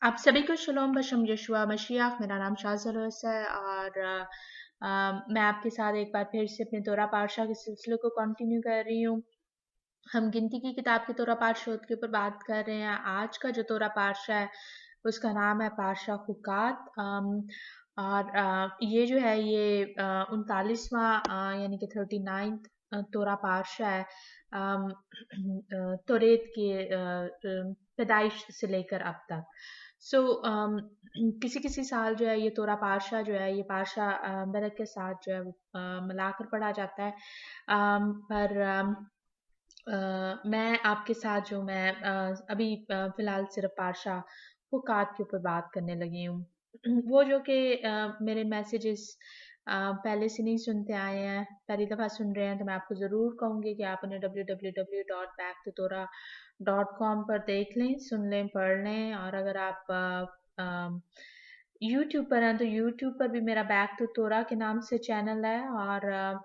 आप सभी को शलोम बशम यशुआ मशीह। मेरा नाम शाज़लोस है और मैं आपके साथ एक बार फिर से अपने तोरा पातशाह के सिलसिले को कंटिन्यू कर रही हूँ। हम गिनती की किताब के तोरा पातशाह के ऊपर बात कर रहे हैं। आज का जो तोरा पातशाह है उसका नाम है पातशाह हुकात। और ये जो है ये 39वां यानी कि 39th तोरा पातशाह है। तोरेत के पैदाइश से लेकर अब तक। सो किसी किसी साल जो है ये तोरा पातशाह जो है ये पातशाह बरक के साथ जो है वो मिलाकर पढ़ा जाता है। पर मैं आपके साथ जो मैं अभी फ़िलहाल सिर्फ़ पातशाह फ़ुक़ात के ऊपर बात करने लगी हूँ। वो जो कि मेरे मैसेजेस पहले से नहीं सुनते आए हैं, पहली दफ़ा सुन रहे हैं, तो मैं आपको ज़रूर कहूँगी कि आप उन्हें www.backtotora.com पर देख लें, सुन लें, पढ़ लें। और अगर आप यूट्यूब पर हैं तो यूट्यूब पर भी मेरा बैक टू तोरा के नाम से चैनल है। और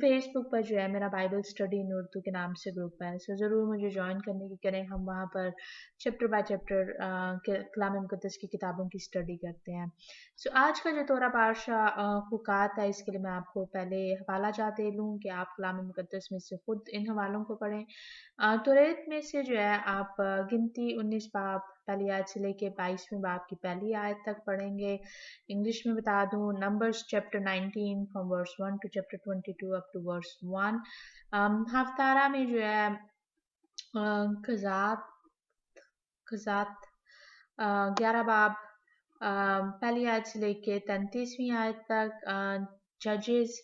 फेसबुक पर जो है मेरा बाइबल स्टडी इन उर्दू के नाम से ग्रुप है। सो ज़रूर मुझे ज्वाइन करने की करें। हम वहाँ पर चैप्टर बाय चैप्टर कलाम मुक़द्दस की किताबों की स्टडी करते हैं। सो आज का जो तोरा पातशाह हुकात है इसके लिए मैं आपको पहले हवाला जात दे लूँ कि आप कलाम मुक़द्दस में से खुद इन हवालों को पढ़ें। तौरात में से जो है आप गिनती 19 बाब पहली आयत से लेके 22वें बाब की पहली आयत तक पढ़ेंगे। इंग्लिश में बता दूं, Numbers chapter 19 from verse 1 to chapter 22 up to verse 1। हफ्तारा में जो है कज़ात कज़ात 11 बाब पहली आयत से लेके 33वीं आयत तक। जजेस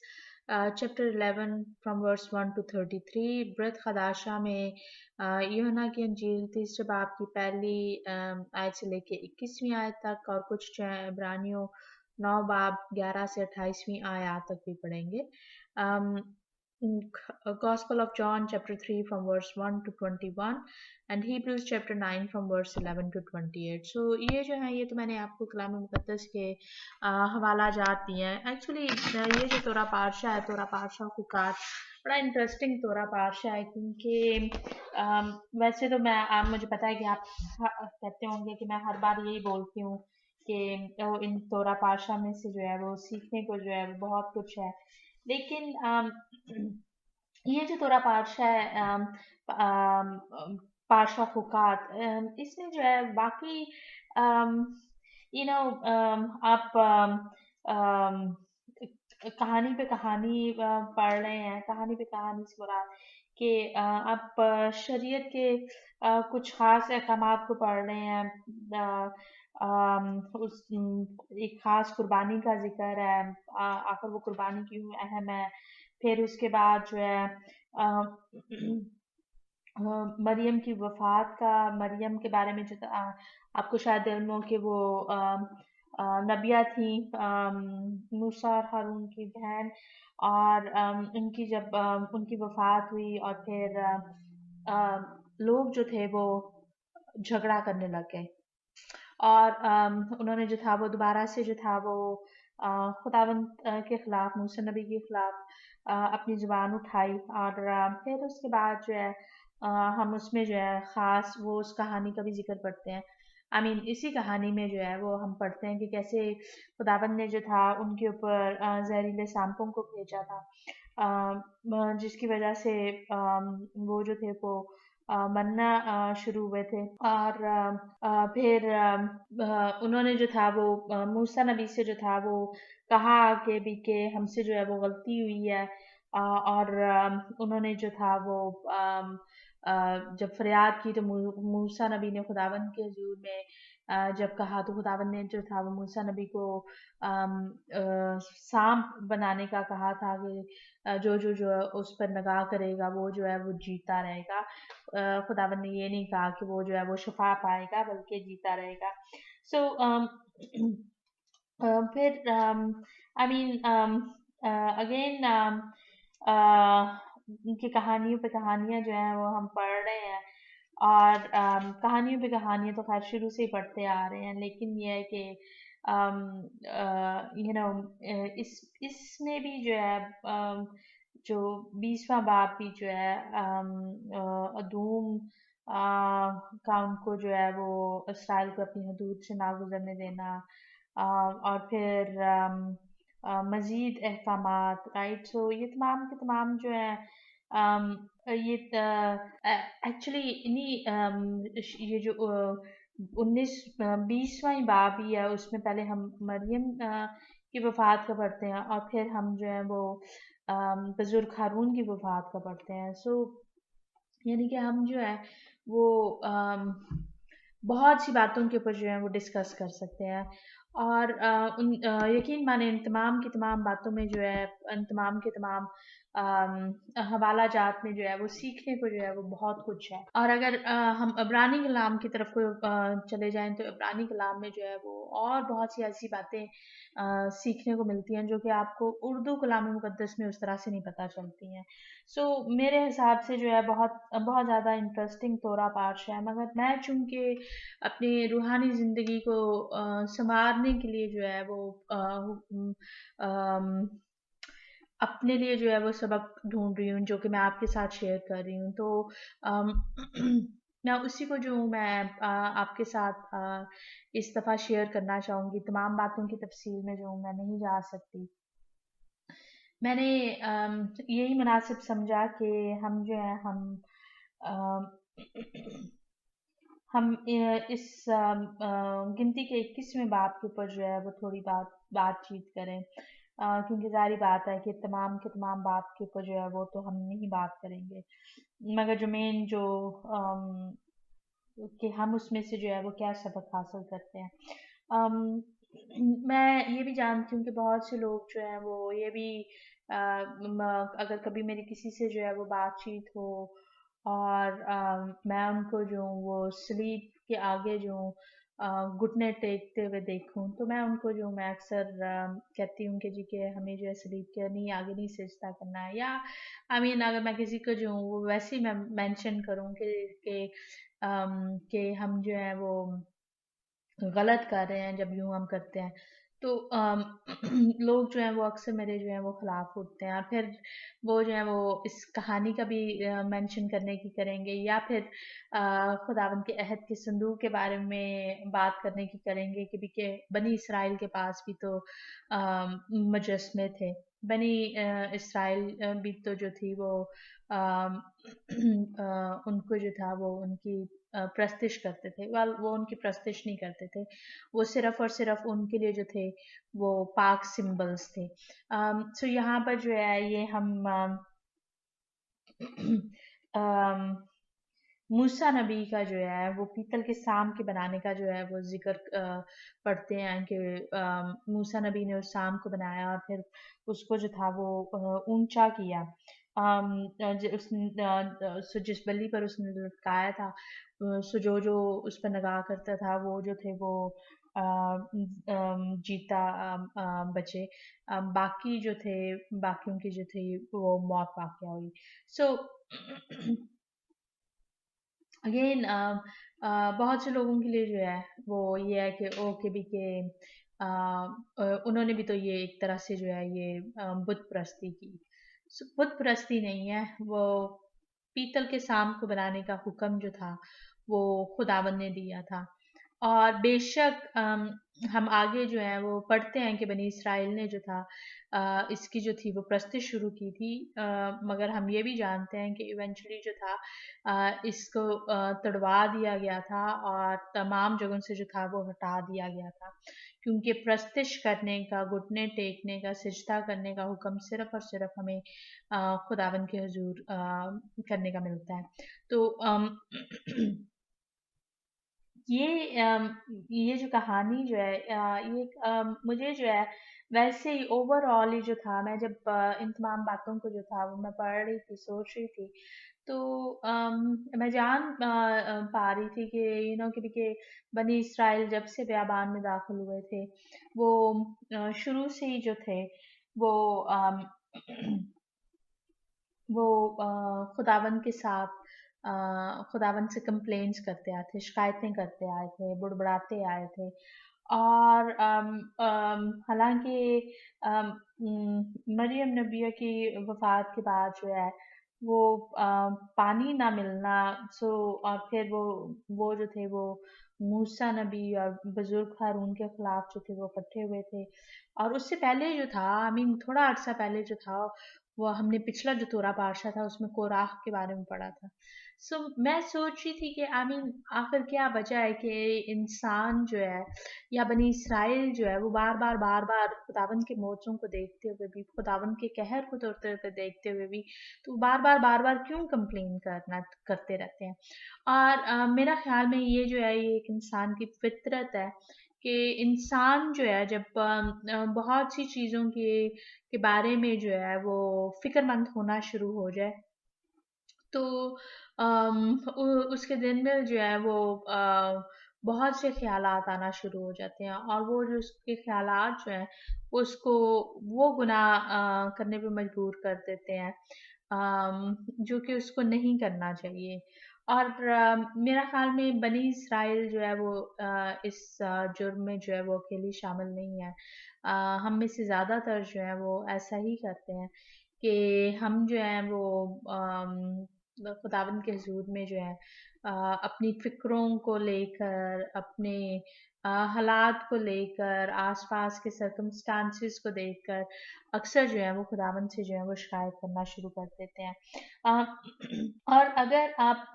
चैप्टर 11 फ्रॉम वर्स 1 टू 33। ब्रत खदाशा में यूहन्ना की अंजील तीसरे बाब की पहली आयत से लेके 21वीं आयत तक। और कुछ इब्रानियों 9 बाब 11 से 28वीं आयत तक भी पढ़ेंगे। Gospel of John chapter 3 from verse 1 to 21 and Hebrews chapter 9 from verse 11 to 28. So ये जो है ये तो मैंने आपको कलाम मुक़द्दस के हवाला जात दिए हैं। एक्चुअली ये जो तोरा पातशाह है, तोरा पातशाह हुकात, बड़ा इंटरेस्टिंग तोरा पातशाह है क्योंकि वैसे तो मैं आप मुझे पता है कि आप कहते होंगे कि मैं हर बार यही बोलती हूँ कि इन तोरा पातशाह में से जो है वो सीखने को जो है वो बहुत कुछ है। लेकिन ये जो तोरा पातशाह है पातशाह हुकात, इसमें जो है बाकी यू नो आप कहानी पे कहानी पढ़ रहे हैं, कहानी पे कहानी से बुरा कि आप शरीयत के कुछ खास अहकामात को पढ़ रहे हैं। एक खास कुर्बानी का जिक्र है। आखिर वो कुर्बानी क्यों अहम है। फिर उसके बाद जो है मरियम की वफ़ात का, मरियम के बारे में जो आपको शायद इल्म हो कि वो नबिया थी, मूसा और हारून की बहन। और उनकी जब उनकी वफ़ात हुई और फिर लोग जो थे वो झगड़ा करने लग गए और उन्होंने जो था वो दोबारा से जो था वो खुदावंद के ख़िलाफ़, मूसा नबी के ख़िलाफ़ अपनी ज़ुबान उठाई। और फिर उसके बाद जो है हम उसमें जो है ख़ास वो उस कहानी का भी ज़िक्र पढ़ते हैं। आई मीन इसी कहानी में जो है वो हम पढ़ते हैं कि कैसे खुदावंद ने जो था उनके ऊपर ज़हरीले सांपों को भेजा था, जिसकी वजह से वो जो थे वो मरना शुरू हुए थे। और फिर उन्होंने जो था वो मूसा नबी से जो था वो कहा कि भी कि हमसे जो है वो गलती हुई है। और उन्होंने जो था वो जब फरियाद की तो मूसा नबी ने खुदावंद के हजूर में जब कहा तो खुदावंद ने जो था वो मूसा नबी को सांप बनाने का कहा था कि जो उस पर निगाह करेगा वो जो है वो जीता रहेगा। खुदावंद ने ये नहीं कहा कि वो जो है वो शिफा पाएगा बल्कि जीता रहेगा। सो फिर आई मीन अगेन उनकी कहानियों पे कहानियाँ जो हैं वो हम पढ़ रहे हैं। और कहानियों पे कहानियाँ तो खैर शुरू से ही पढ़ते आ रहे हैं, लेकिन ये है कि यू नो इसमें भी जो है जो 20वां बाब भी जो है अदूम का उनको जो है वो इसराइल को अपनी हदूद से ना गुजरने देना, और फिर मजीद अहकामात, राइट। सो ये तमाम के तमाम जो है ये एक्चुअली इन्हीं ये जो 20वां बाब ही है, उसमें पहले हम मरियम की वफ़ात का पढ़ते हैं, और फिर हम जो है वो बुजुर्ग हारून की वफ़ात का पढ़ते हैं। सो यानी कि हम जो है वो बहुत सी बातों के ऊपर जो है वो डिस्कस कर सकते हैं, और यकीन माने इन तमाम की तमाम बातों में जो है, इन तमाम के तमाम हवाला जात में जो है वो सीखने को जो है वो बहुत कुछ है। और अगर हम इब्रानी कलाम की तरफ को चले जाएं, तो इब्रानी कलाम में जो है वो और बहुत सी ऐसी बातें सीखने को मिलती हैं जो कि आपको उर्दू कलाम मुकद्दस में उस तरह से नहीं पता चलती हैं। सो मेरे हिसाब से जो है बहुत बहुत ज़्यादा इंटरेस्टिंग तोरा पार्श है, मगर मैं चूंकि अपनी रूहानी ज़िंदगी को संवारने के लिए जो है वो अम, अपने लिए जो है वो सबक ढूंढ रही हूँ, जो कि मैं आपके साथ शेयर कर रही हूँ। तो अम, मैं उसी को जो हूँ मैं आपके साथ इस दफ़ा शेयर करना चाहूँगी। तमाम बातों की तफसील में जो हूँ मैं नहीं जा सकती। मैंने यही मुनासिब समझा कि हम जो है अम, हम इस गिनती के 21वें बाब के ऊपर जो है वो थोड़ी बातचीत करें, क्योंकि ज़ाहिर बात है कि तमाम के तमाम बाब के ऊपर जो है वो तो हम नहीं बात करेंगे, मगर जो मेन जो अम, कि हम उसमें से जो है वो क्या सबक हासिल करते हैं। अम, मैं ये भी जानती हूँ कि बहुत से लोग जो हैं वो ये भी अगर कभी मेरी किसी से जो है वो बातचीत हो, और मैं उनको जो हूँ वो सलीब के आगे जो हूँ घुटने टेकते हुए देखूं, तो मैं उनको जो मैं अक्सर कहती हूँ कि जी कि हमें जो है सलीब के नहीं आगे नहीं सिजदा करना है, या आई मीन अगर मैं किसी को जो हूँ वो वैसे ही मैं मेंशन करूँ कि हम जो है वो गलत कर रहे हैं जब यूं हम करते हैं, तो लोग जो हैं वो अक्सर मेरे जो है वो खिलाफ उठते हैं, और फिर वो जो है वो इस कहानी का भी मेंशन करने की करेंगे, या फिर खुदावंद के अहद के संदूक के बारे में बात करने की करेंगे कि भी के बनी इसराइल के पास भी तो मुजस्मे थे। बनी इसराइल भी तो जो थी वो उनको जो था वो उनकी प्रस्तिश करते थे। वेल वो उनकी प्रस्तिश नहीं करते थे, वो सिर्फ और सिर्फ उनके लिए जो थे वो पाक सिंबल्स थे। सो यहाँ पर जो है ये हम अम, मूसा नबी का जो है वो पीतल के साम के बनाने का जो है वो जिक्र पढ़ते हैं कि मूसा नबी ने उस साम को बनाया, और फिर उसको जो था वो ऊंचा किया। सो जिस बल्ली पर उसने लटकाया था, सो जो जो उस पर निगाह करता था वो जो थे वो जीता बचे। बाकी जो थे, बाकियों की जो थी वो मौत वाक़या हुई। सो अगेन बहुत से लोगों के लिए जो है वो ये है कि ओके भी के उन्होंने भी तो ये एक तरह से जो है ये बुत परस्ती की। बुत परस्ती नहीं है वो, पीतल के सांप को बनाने का हुक्म जो था वो खुदावन ने दिया था। और बेशक हम आगे जो है वो पढ़ते हैं कि बनी इसराइल ने जो था इसकी जो थी वो प्रस्तिश शुरू की थी, मगर हम ये भी जानते हैं कि इवेंचुअली जो था इसको तड़वा दिया गया था, और तमाम जगहों से जो था वो हटा दिया गया था, क्योंकि प्रस्तिश करने का, घुटने टेकने का, सिजदा करने का हुक्म सिर्फ और सिर्फ हमें खुदावन के हुजूर करने का मिलता है। तो ये ये जो कहानी जो है ये मुझे जो है वैसे ही ओवरऑल ही जो था, मैं जब इन तमाम बातों को जो था वो मैं पढ़ रही थी, सोच रही थी, तो मैं जान पा रही थी कि कि बनी इसराइल जब से बियाबान में दाखिल हुए थे, वो शुरू से ही जो थे वो वो खुदावंद के साथ खुदावंद से कंप्लेंट्स करते आए थे, शिकायतें करते आए थे, बुड़बड़ाते आए थे। और हालांकि मरियम नबिया की वफ़ात के बाद जो है वो पानी ना मिलना। सो और फिर वो जो थे वो मूसा नबी और बुजुर्ग हारून के खिलाफ जो थे वो इकट्ठे हुए थे। और उससे पहले जो था, आई मीन थोड़ा अर्सा पहले जो था, वो हमने पिछला जो तोरा पाशा था उसमें कोराह के बारे में पढ़ा था। सो मैं सोच रही थी कि आई मीन आखिर क्या वजह है कि इंसान जो है या बनी इसराइल जो है वो बार बार खुदावंद के मौजों को देखते हुए भी, खुदावंद के कहर को तोड़ते हुए देखते हुए भी, तो बार बार क्यों कंप्लेन करना करते रहते हैं। और मेरा ख्याल में ये जो है ये एक इंसान की फितरत है कि इंसान जो है जब बहुत सी चीज़ों के बारे में जो है वो फिक्रमंद होना शुरू हो जाए, तो उसके दिन में जो है वो बहुत से ख्यालात आना शुरू हो जाते हैं, और वो जो उसके ख्यालात जो हैं उसको वो गुनाह करने पे मजबूर कर देते हैं, जो कि उसको नहीं करना चाहिए। और मेरा ख्याल में बनी इसराइल जो है वो इस जुर्म में जो है वो अकेली शामिल नहीं है। हम में से ज़्यादातर जो है वो ऐसा ही करते हैं कि हम जो है वो खुदावंद के हुजूर में जो है अपनी फ़िक्रों को लेकर, अपने हालात को लेकर, आस-पास के सर्कमस्टांसेस को देखकर अक्सर जो है वो खुदावंद से जो है वो शिकायत करना शुरू कर देते हैं। और अगर आप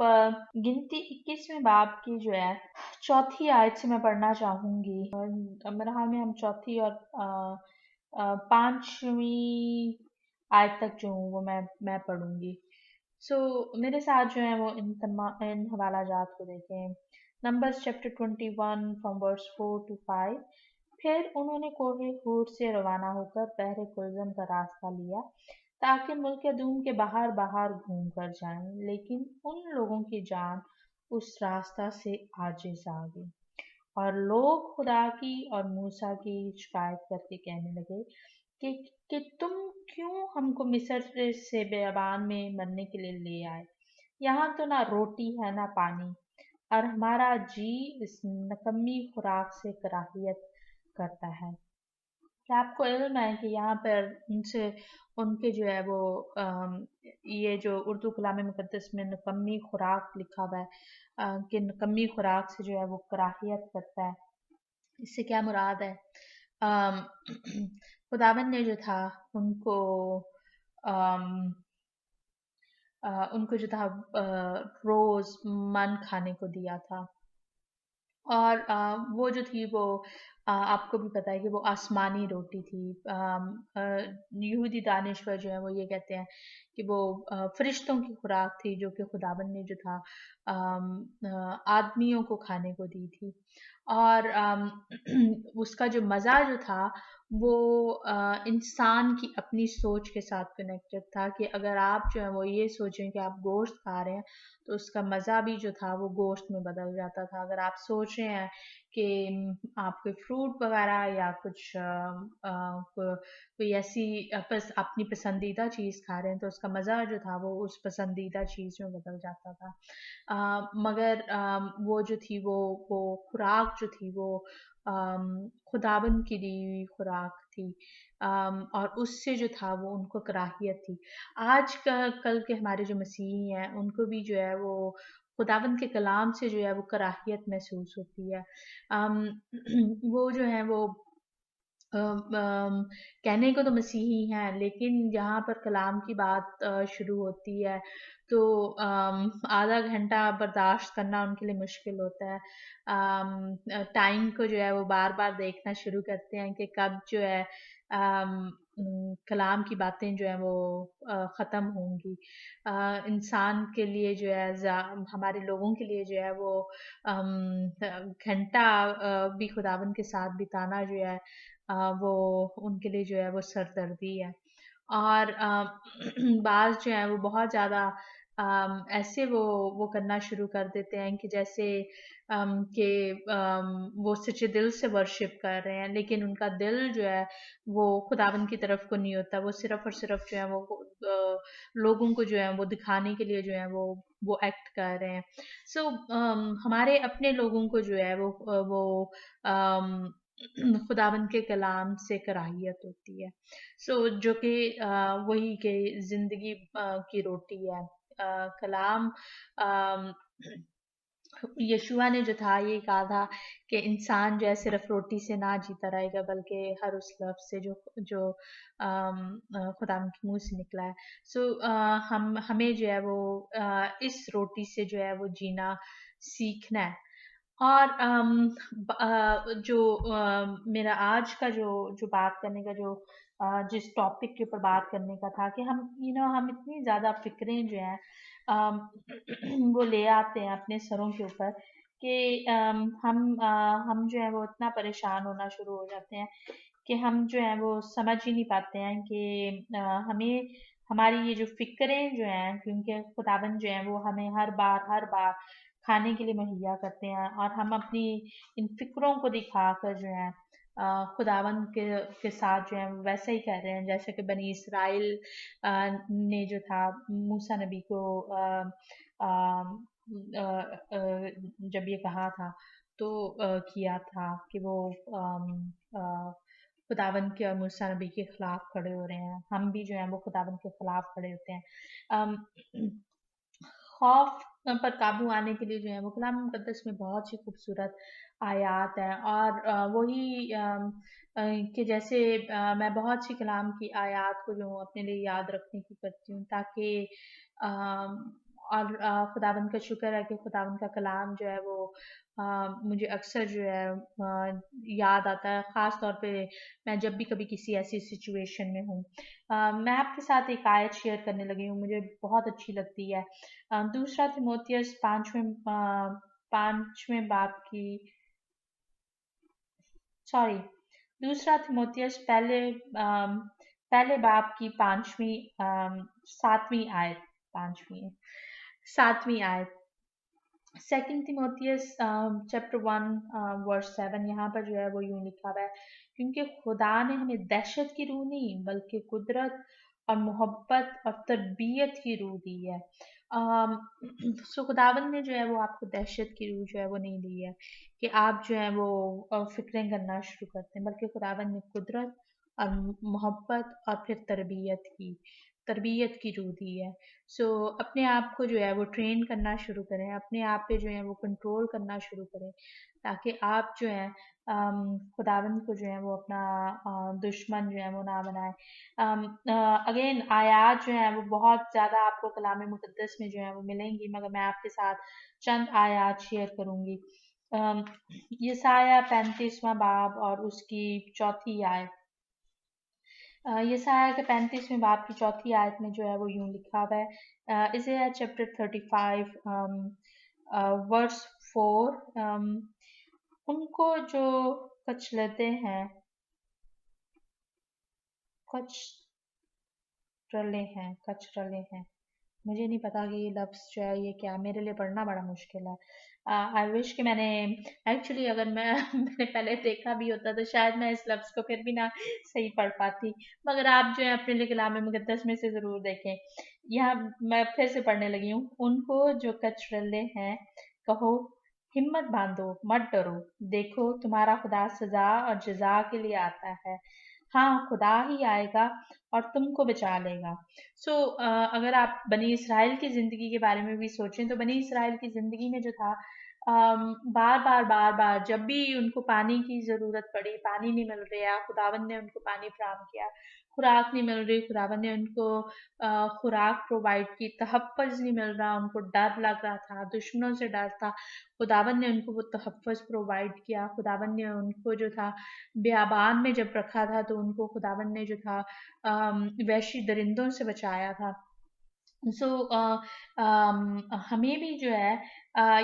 गिनती 21वें बाब की जो है चौथी आयत से मैं पढ़ना चाहूँगी, और मेरे ख्याल में हम चौथी और 5वीं आयत तक जो हूँ वो मैं पढ़ूँगी। सो मेरे साथ जो है वो इन हवाला जात को देखें। Numbers chapter 21 from verse 4 to 5। फिर उन्होंने कोहे हूर से रवाना होकर बहरे कुलजम का रास्ता लिया ताकि मुल्क दूम के बाहर बाहर घूम कर जाएं, लेकिन उन लोगों की जान उस रास्ता से आजिज आ गई, और लोग खुदा की और मूसा की शिकायत करके कहने लगे कि कि तुम क्यों हमको मिस्र से बेअबान में मरने के लिए ले आए। यहाँ तो ना रोटी है ना पानी, और हमारा जी इस नकम्मी खुराक से कराहियत करता है। क्या आपको इल्म है कि यहाँ पर उनसे उनके जो है वो ये जो उर्दू कलाम मुक़द्दस में नकम्मी खुराक लिखा हुआ है, कि नकम्मी खुराक से जो है वो कराहियत करता है, इससे क्या मुराद है? अम, खुदावन ने जो था उनको अम, उनको जो था रोज मन खाने को दिया था, और वो जो थी वो आपको भी पता है कि वो आसमानी रोटी थी। यहूदी दानिश्वर जो है वो ये कहते हैं कि वो फरिश्तों की खुराक थी जो कि खुदावन ने जो था आदमियों को खाने को दी थी। और उसका जो मज़ा जो था वो इंसान की अपनी सोच के साथ कनेक्टेड था, कि अगर आप जो है वो ये सोचें कि आप गोश्त खा रहे हैं तो उसका मज़ा भी जो था वो गोश्त में बदल जाता था। अगर आप सोच रहे हैं कि आप कोई फ्रूट वगैरह या कुछ कोई ऐसी अपनी पसंदीदा चीज़ खा रहे हैं तो उसका मज़ा जो था वो उस पसंदीदा चीज़ में बदल जाता था। मगर वो जो थी वो खुराक जो थी वो खुदाबंद की दी हुई खुराक थी, और उससे जो था वो उनको कराहियत थी। आज का कल के हमारे जो मसीही हैं उनको भी जो है वो खुदावंद के कलाम से जो है वो कराहियत महसूस होती है। अम, वो जो है वो कहने को तो मसीही हैं, लेकिन जहाँ पर कलाम की बात शुरू होती है तो आधा घंटा बर्दाश्त करना उनके लिए मुश्किल होता है। टाइम को जो है वो बार बार देखना शुरू करते हैं कि कब जो है कलाम की बातें जो है वो ख़त्म होंगी। इंसान के लिए जो है हमारे लोगों के लिए जो है वो घंटा भी खुदावन के साथ बिताना जो है वो उनके लिए जो है वो सरदर्दी है। और बाज़ जो हैं वो बहुत ज़्यादा ऐसे वो करना शुरू कर देते हैं कि जैसे कि वो सच्चे दिल से वर्शिप कर रहे हैं, लेकिन उनका दिल जो है वो खुदावन की तरफ को नहीं होता। वो सिर्फ़ और सिर्फ़ जो है वो लोगों को जो है वो दिखाने के लिए जो है वो एक्ट कर रहे हैं। सो हमारे अपने लोगों को जो है वो खुदावंद के कलाम से कराहियत होती है। जो कि वही कि ज़िंदगी की रोटी है। कलाम अम, यशुआ ने जो था ये कहा था कि इंसान जो है सिर्फ रोटी से ना जीता रहेगा, बल्कि हर उस लफ्ज़ से जो जो खुदा के मुंह से निकला है। हम हमें जो है वो इस रोटी से जो है वो जीना सीखना है। और जो मेरा आज का जो बात करने का जिस टॉपिक के ऊपर बात करने का था कि हम हम इतनी ज़्यादा फ़िक्रें जो हैं अम, वो ले आते हैं अपने सरों के ऊपर कि हम जो है वो इतना परेशान होना शुरू हो जाते हैं कि हम जो है वो समझ ही नहीं पाते हैं कि हमें हमारी ये जो फ़िक्रें जो हैं, क्योंकि खुदावंद जो है वो हमें हर बार खाने के लिए मुहैया करते हैं, और हम अपनी इन फ़िक्रों को दिखाकर जो है खुदावंद के साथ जो है वैसा ही कर रहे हैं जैसे कि बनी इसराइल ने जो था मूसा नबी को अ, जब ये कहा था तो किया था कि वो खुदावंद के और मूसा नबी के खिलाफ खड़े हो रहे हैं। हम भी जो है वो खुदावंद के खिलाफ खड़े होते हैं। अम, खौफ पर काबू आने के लिए जो है वो कलाम मुकद्दस में बहुत सी खूबसूरत आयात हैं, और वही कि जैसे मैं बहुत सी कलाम की आयात को जो हूँ अपने लिए याद रखने की करती हूँ, ताकि अम, और खुदावंद का शुक्र है कि खुदावंद का कलाम जो है वो मुझे अक्सर जो है याद आता है, ख़ास तौर पे मैं जब भी कभी किसी ऐसी सिचुएशन में हूँ। मैं आपके साथ एक आयत शेयर करने लगी हूँ, मुझे बहुत अच्छी लगती है। दूसरा तिमोथियस पांचवें बाब की, सॉरी, दूसरा तिमोथियस पहले बाब की पांचवी सातवीं आयत, पांचवी सातवीं आयत, सेकंड तिमोथियस चैप्टर 1 वर्स 7, यहाँ पर जो है वो यूं लिखा हुआ है, क्योंकि खुदा ने हमें दहशत की रूह नहीं बल्कि कुदरत और मोहब्बत और तरबियत की रूह दी है। खुदावन ने जो है वो आपको दहशत की रूह जो है वो नहीं दी है कि आप जो है वो फिक्रें करना शुरू करते हैं, बल्कि खुदावन ने कुदरत और मोहब्बत और फिर तरबियत की रूह दी है। अपने आप को जो है वो ट्रेन करना शुरू करें, अपने आप पे जो है वो कंट्रोल करना शुरू करें, ताकि आप जो है खुदावंद को जो है वो अपना दुश्मन जो है वो ना बनाए। अगेन आयात जो है वो बहुत ज़्यादा आपको कलाम मुकद्दस में जो है वो मिलेंगी, मगर मैं आपके साथ चंद आयात शेयर करूंगी। यसाया 35वां बाब और उसकी चौथी आयत। यसाया के 35वें बाब की चौथी आयत में जो है वो यूं लिखा हुआ है, इज़ाया चैप्टर 35 वर्स 4, उनको जो कचलते हैं, कचरले हैं, मुझे नहीं पता कि ये लफ्ज़ जो है ये क्या, मेरे लिए पढ़ना बड़ा मुश्किल है। आई विश कि मैंने एक्चुअली अगर मैं मैंने पहले देखा भी होता तो शायद मैं इस लफ्ज़ को फिर भी ना सही पढ़ पाती, मगर आप जो है अपने लिए कलाम मुकद्दस में से ज़रूर देखें। यहाँ मैं फिर से पढ़ने लगी हूँ, उनको जो कचरले हैं कहो, हिम्मत बांधो, मत डरो, देखो तुम्हारा खुदा सजा और जजा के लिए आता है। हाँ, खुदा ही आएगा और तुमको बचा लेगा। अगर आप बनी इसराइल की ज़िंदगी के बारे में भी सोचें तो बनी इसराइल की ज़िंदगी में जो था, बार बार जब भी उनको पानी की ज़रूरत पड़ी, पानी नहीं मिल रहा, खुदावन ने उनको पानी फराहम किया। खुराक नहीं मिल रही, खुदावन ने उनको खुराक प्रोवाइड की। तहफ़्फ़ुज़ नहीं मिल रहा, उनको डर लग रहा था, दुश्मनों से डर था, खुदावन ने उनको वो तहफ़्फ़ुज़ प्रोवाइड किया। खुदावन ने उनको जो था बियाबान में जब रखा था तो उनको खुदावन ने जो था वहशी दरिंदों से बचाया था। सो हमें भी जो है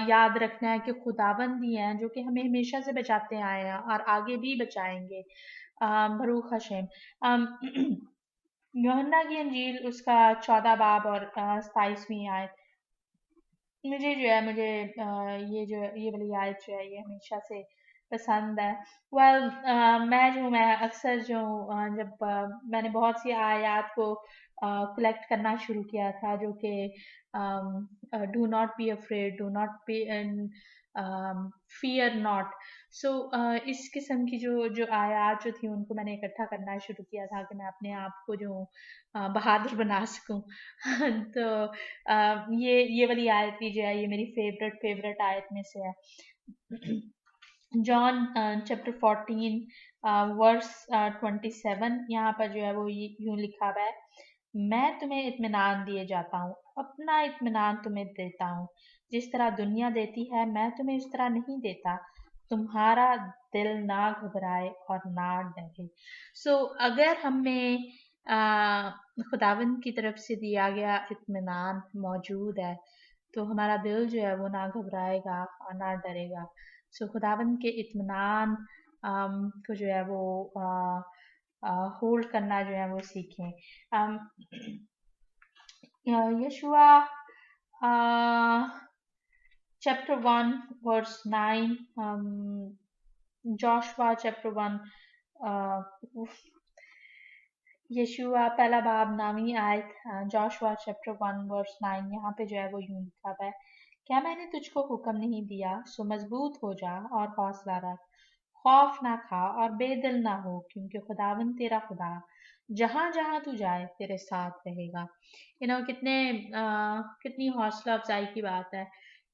याद रखना है कि खुदावंद ही हैं जो कि हमें हमेशा से बचाते आए हैं और आगे भी बचाएंगे। बरूक हशेम। अम, यूहन्ना की अंजील उसका 14 बाब और 27वीं आयत, मुझे ये वाली आयत जो है ये हमेशा से पसंद है। मैं अक्सर जब मैंने बहुत सी आयत को कलेक्ट करना शुरू किया था, जो कि do not be afraid, do not be fear not. سو اس قسم کی جو جو آیات جو تھی ان کو میں نے اکٹھا کرنا شروع کیا تھا کہ میں اپنے آپ کو جو بہادر بنا سکوں تو یہ والی آیت بھی جو ہے یہ میری فیوریٹ آیت میں سے ہے. جان چیپٹر 14 ورس 27 یہاں پر جو ہے وہ یوں لکھا ہوا ہے، میں تمہیں اطمینان دیے جاتا ہوں، اپنا اطمینان تمہیں دیتا ہوں، جس طرح دنیا دیتی ہے میں تمہیں اس طرح نہیں دیتا، تمہارا دل نہ گھبرائے اور نہ ڈرے. سو اگر ہمیں خداوند کی طرف سے دیا گیا اطمینان موجود ہے تو ہمارا دل جو ہے وہ نہ گھبرائے گا اور نہ ڈرے گا. سو خداوند کے اطمینان کو جو ہے وہ ہولڈ کرنا جو ہے وہ سیکھیں. یشوع chapter 1 verse 9 Joshua chapter 1 یشوع پہلا باب 9ویں آیت جوشوا چیپٹر 1 ورس 9 یہاں پہ جو ہے وہ یوں لکھا ہوا ہے، کیا میں نے تجھ کو حکم نہیں دیا؟ سو مضبوط ہو جا اور حوصلہ رکھ، خوف نہ کھا اور بے دل نہ ہو، کیونکہ خداوند تیرا خدا جہاں جہاں تو جائے تیرے ساتھ رہے گا. کتنی حوصلہ افزائی کی بات ہے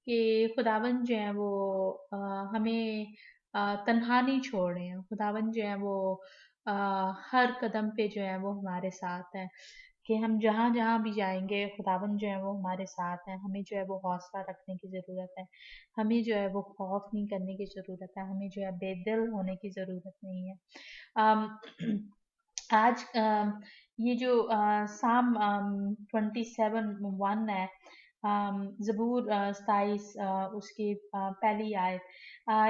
کہ خداوند جو ہے وہ ہمیں تنہا نہیں چھوڑ رہے ہیں. خداوند جو ہے وہ ہر قدم پہ جو ہے وہ ہمارے ساتھ ہے کہ ہم جہاں جہاں بھی جائیں گے خداوند جو ہے وہ ہمارے ساتھ ہیں. ہمیں جو ہے وہ حوصلہ رکھنے کی ضرورت ہے، ہمیں جو ہے وہ خوف نہیں کرنے کی ضرورت ہے، ہمیں جو ہے بے دل ہونے کی ضرورت نہیں ہے. آج یہ جو سام 27:1 ہے، زبور 27 اس کی پہلی آیت،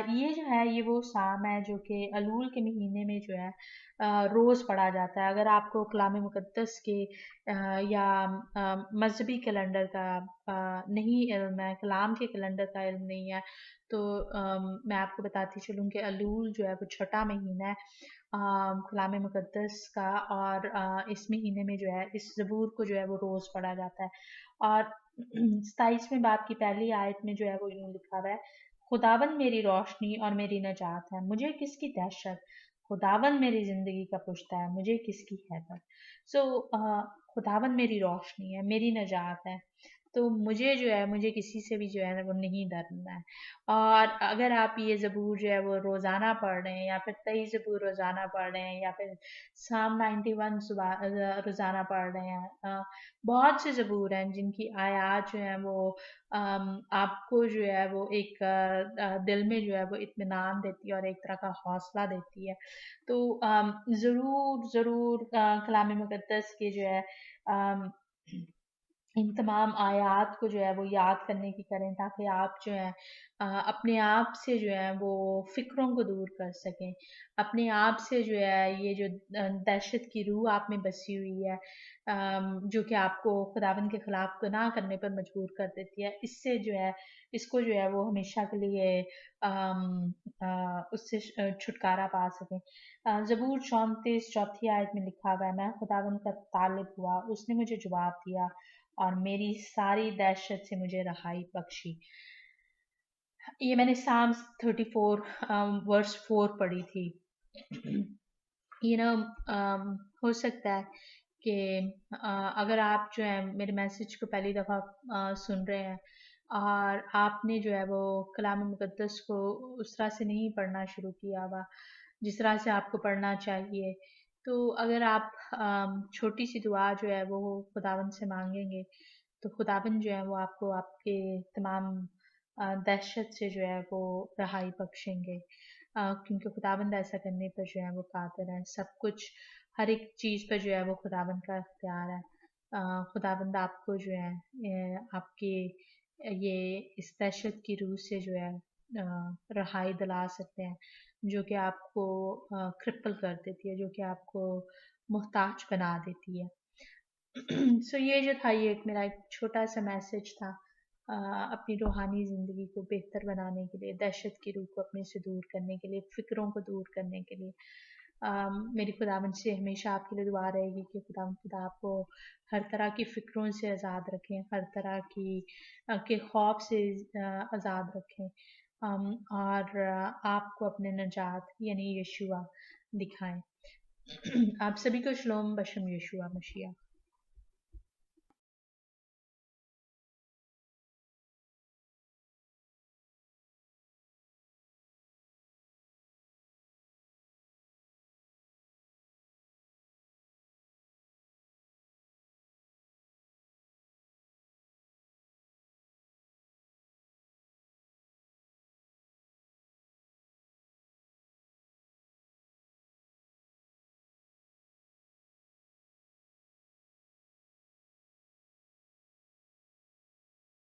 یہ جو ہے یہ وہ سام ہے جو کہ الول کے مہینے میں جو ہے روز پڑھا جاتا ہے. اگر آپ کو کلام مقدس کے یا مذہبی کیلنڈر کا نہیں علم ہے، کلام کے کیلنڈر کا علم نہیں ہے، تو میں آپ کو بتاتی چلوں کہ الول جو ہے وہ چھٹا مہینہ ہے کلام مقدس کا، اور اس مہینے میں جو ہے اس زبور کو جو ہے وہ روز پڑھا جاتا ہے. اور 27ویں باب کی پہلی آیت میں جو ہے وہ یوں لکھا ہوا ہے، خداوند میری روشنی اور میری نجات ہے، مجھے کس کی دہشت؟ خداوند میری زندگی کا پشتا ہے، مجھے کس کی حیبت؟ سو خداوند میری روشنی ہے، میری نجات ہے، تو مجھے جو ہے مجھے کسی سے بھی جو ہے وہ نہیں ڈرنا ہے. اور اگر آپ یہ زبور جو ہے وہ روزانہ پڑھ رہے ہیں یا پھر 23 زبور روزانہ پڑھ رہے ہیں یا پھر سام 91 روزانہ پڑھ رہے ہیں، بہت سے زبور ہیں جن کی آیات جو ہیں وہ آپ کو جو ہے وہ ایک دل میں جو ہے وہ اطمینان دیتی ہے اور ایک طرح کا حوصلہ دیتی ہے. تو ضرور ضرور کلام مقدس کے جو ہے ان تمام آیات کو جو ہے وہ یاد کرنے کی کریں تاکہ آپ جو ہے اپنے آپ سے جو ہے وہ فکروں کو دور کر سکیں، اپنے آپ سے جو ہے یہ جو دہشت کی روح آپ میں بسی ہوئی ہے جو کہ آپ کو خداوند کے خلاف گناہ کرنے پر مجبور کر دیتی ہے، اس سے جو ہے اس کو جو ہے وہ ہمیشہ کے لیے اس سے چھٹکارا پا سکیں. زبور 34 چوتھی آیت میں لکھا ہوا ہے، میں خداوند کا طالب ہوا، اس نے مجھے جواب دیا اور میری ساری دہشت سے مجھے رہائی بخشی. یہ میں نے سامس 34 ورس 4 پڑھی تھی. ہو سکتا ہے کہ اگر آپ جو ہے میرے میسج کو پہلی دفعہ سن رہے ہیں اور آپ نے جو ہے وہ کلام مقدس کو اس طرح سے نہیں پڑھنا شروع کیا ہوا جس طرح سے آپ کو پڑھنا چاہیے، تو اگر آپ چھوٹی سی دعا جو ہے وہ خداوند سے مانگیں گے تو خداوند جو ہے وہ آپ کو آپ کے تمام دہشت سے جو ہے وہ رہائی بخشیں گے، کیونکہ خداوند ایسا کرنے پر جو ہے وہ قادر ہے. سب کچھ ہر ایک چیز پر جو ہے وہ خداوند کا اختیار ہے. خداوند آپ کو جو ہے آپ کے یہ اس دہشت کی روح سے جو ہے رہائی دلا سکتے ہیں جو کہ آپ کو کرپل کر دیتی ہے، جو کہ آپ کو محتاج بنا دیتی ہے. سو یہ جو تھا یہ میرا ایک چھوٹا سا میسج تھا اپنی روحانی زندگی کو بہتر بنانے کے لیے، دہشت کی روح کو اپنے سے دور کرنے کے لیے، فکروں کو دور کرنے کے لیے. میری خداوند سے ہمیشہ آپ کے لیے دعا رہے گی کہ خدا آپ کو ہر طرح کی فکروں سے آزاد رکھیں، ہر طرح کی کے خوف سے آزاد رکھیں. اور آپ کو اپنے نجات یعنی یشوع دکھائیں۔ آپ سبھی کو شلوم بشم یشوع مسیح۔